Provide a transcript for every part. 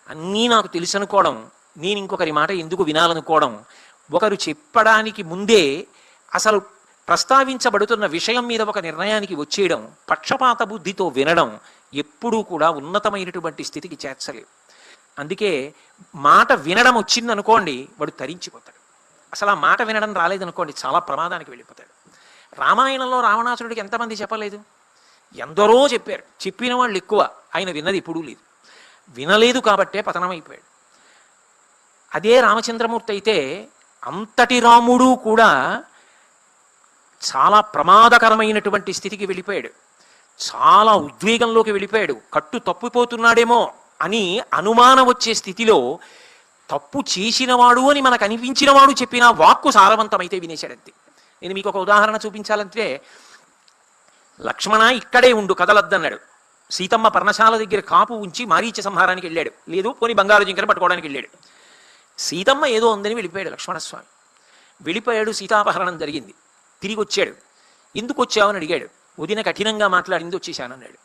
అన్నీ నాకు తెలుసు అనుకోవడం, నేను ఇంకొకరి మాట ఎందుకు వినాలనుకోవడం, ఒకరు చెప్పడానికి ముందే అసలు ప్రస్తావించబడుతున్న విషయం మీద ఒక నిర్ణయానికి వచ్చేయడం, పక్షపాత బుద్ధితో వినడం ఎప్పుడూ కూడా ఉన్నతమైనటువంటి స్థితికి చేర్చలేవు. అందుకే మాట వినడం వచ్చిందనుకోండి వాడు తరించిపోతాడు. అసలు ఆ మాట వినడం రాలేదనుకోండి చాలా ప్రమాదానికి వెళ్ళిపోతాడు. రామాయణంలో రావణాసురుడికి ఎంతమంది చెప్పలేదు? ఎందరో చెప్పారు. చెప్పిన వాళ్ళు ఎక్కువ, ఆయన విన్నది ఎప్పుడూ లేదు. వినలేదు కాబట్టే పతనమైపోయాడు. అదే రామచంద్రమూర్తి అయితే అంతటి రాముడు కూడా చాలా ప్రమాదకరమైనటువంటి స్థితికి వెళ్ళిపోయాడు. చాలా ఉద్వేగంలోకి వెళ్ళిపోయాడు. కట్టు తప్పిపోతున్నాడేమో అని అనుమానం వచ్చే స్థితిలో తప్పు చేసినవాడు అని మనకు అనిపించినవాడు చెప్పిన వాక్కు సారవంతమైతే వినేశాడంతే. నేను మీకు ఒక ఉదాహరణ చూపించాలంటే, లక్ష్మణ ఇక్కడే ఉండు కదలద్దన్నాడు. సీతమ్మ పర్ణశాల దగ్గర కాపు ఉంచి మారీచ సంహారానికి వెళ్ళాడు. లేదు పోని బంగారు జింకను పట్టుకోవడానికి వెళ్ళాడు. సీతమ్మ ఏదో ఉందని వెళ్ళిపోయాడు లక్ష్మణస్వామి. వెళ్ళిపోయాడు, సీతాపహరణం జరిగింది. తిరిగి వచ్చాడు. ఎందుకు వచ్చావని అడిగాడు. వదిన కఠినంగా మాట్లాడింది, వచ్చేసానన్నాడు.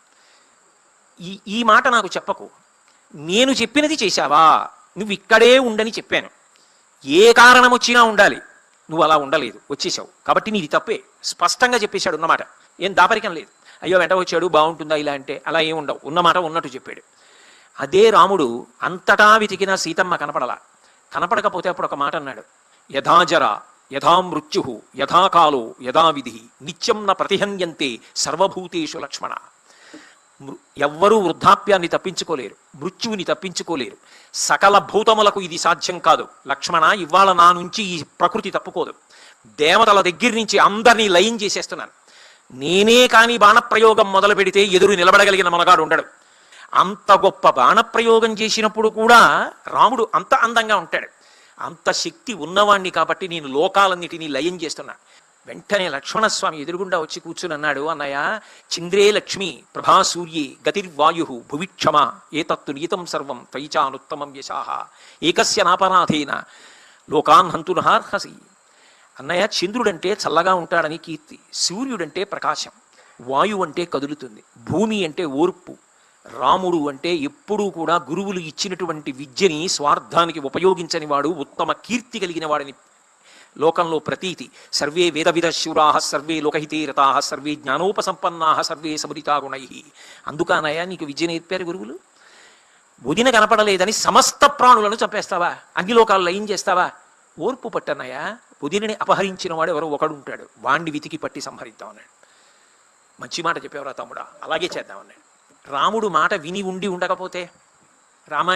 ఈ మాట నాకు చెప్పకు, నేను చెప్పినది చేశావా? నువ్వు ఇక్కడే ఉండని చెప్పాను. ఏ కారణం వచ్చినా ఉండాలి, నువ్వు అలా ఉండలేదు, వచ్చేసావు కాబట్టి నీది తప్పే. స్పష్టంగా చెప్పేశాడు ఉన్నమాట, ఏం దాపరికం లేదు. అయ్యో వెంట వచ్చాడు బాగుంటుందా ఇలా అంటే అలా ఏం ఉండవు, ఉన్నమాట ఉన్నట్టు చెప్పాడు. అదే రాముడు అంతటా వెతికినా సీతమ్మ కనపడలా. కనపడకపోతే అప్పుడు ఒక మాట అన్నాడు, యథాజర యథా మృత్యు యథాకాలో యథా విధి నిత్యం న ప్రతిహన్యంతే సర్వభూతేషు లక్ష్మణ. ఎవ్వరూ వృద్ధాప్యాన్ని తప్పించుకోలేరు, మృత్యువుని తప్పించుకోలేరు. సకల భూతములకు ఇది సాధ్యం కాదు. లక్ష్మణ, ఇవాళ నా నుంచి ఈ ప్రకృతి తప్పుకోదు. దేవతల దగ్గర నుంచి అందరినీ లయం చేసేస్తున్నాను. నేనే కానీ బాణప్రయోగం మొదలు పెడితే ఎదురు నిలబడగలిగిన మనగాడు ఉండడు. అంత గొప్ప బాణప్రయోగం చేసినప్పుడు కూడా రాముడు అంత అందంగా ఉంటాడు. అంత శక్తి ఉన్నవాణ్ణి కాబట్టి నేను లోకాలన్నిటినీ లయం చేస్తున్నా. వెంటనే లక్ష్మణస్వామి ఎదురుగుండా వచ్చి కూర్చుని అన్నాడు, అన్నయ్య, చింద్రే లక్ష్మి ప్రభాసూర్యే గతిర్వాయు భువిక్షమ ఏతత్తు నీతం సర్వం త్వయిచానుత్తమం యశాః ఏకస్య నాపరాధేన లోకాన్ హంతునహార్హసి. అన్నయ్య, చంద్రుడంటే చల్లగా ఉంటాడని కీర్తి, సూర్యుడంటే ప్రకాశం, వాయువు అంటే కదులుతుంది, భూమి అంటే ఓర్పు, రాముడు అంటే ఎప్పుడూ కూడా గురువులు ఇచ్చినటువంటి విద్యని స్వార్థానికి ఉపయోగించని వాడు, ఉత్తమ కీర్తి కలిగిన వాడని లోకంలో ప్రతీతి. సర్వే వేదవిద శూరాః సర్వే లోకహితే రతాః సర్వే జ్ఞానోపసంపన్నాః సర్వే సమృతా గుణైః. అందుకనయ్యా నీకు విద్య నేర్పారు గురువులు. వదిన కనపడలేదని సమస్త ప్రాణులను చంపేస్తావా? అన్ని లోకాలు లయం చేస్తావా? ఓర్పు పట్టన్నయ్యా. వదినని అపహరించిన వాడు ఎవరో ఒకడు ఉంటాడు, వాణ్ణి వెతికి పట్టి సంహరిద్దాం అన్నాడు. మంచి మాట చెప్పేవరా తమ్ముడా, అలాగే చేద్దామన్నాడు. రాముడు మాట విని ఉండి ఉండకపోతే రామాయణ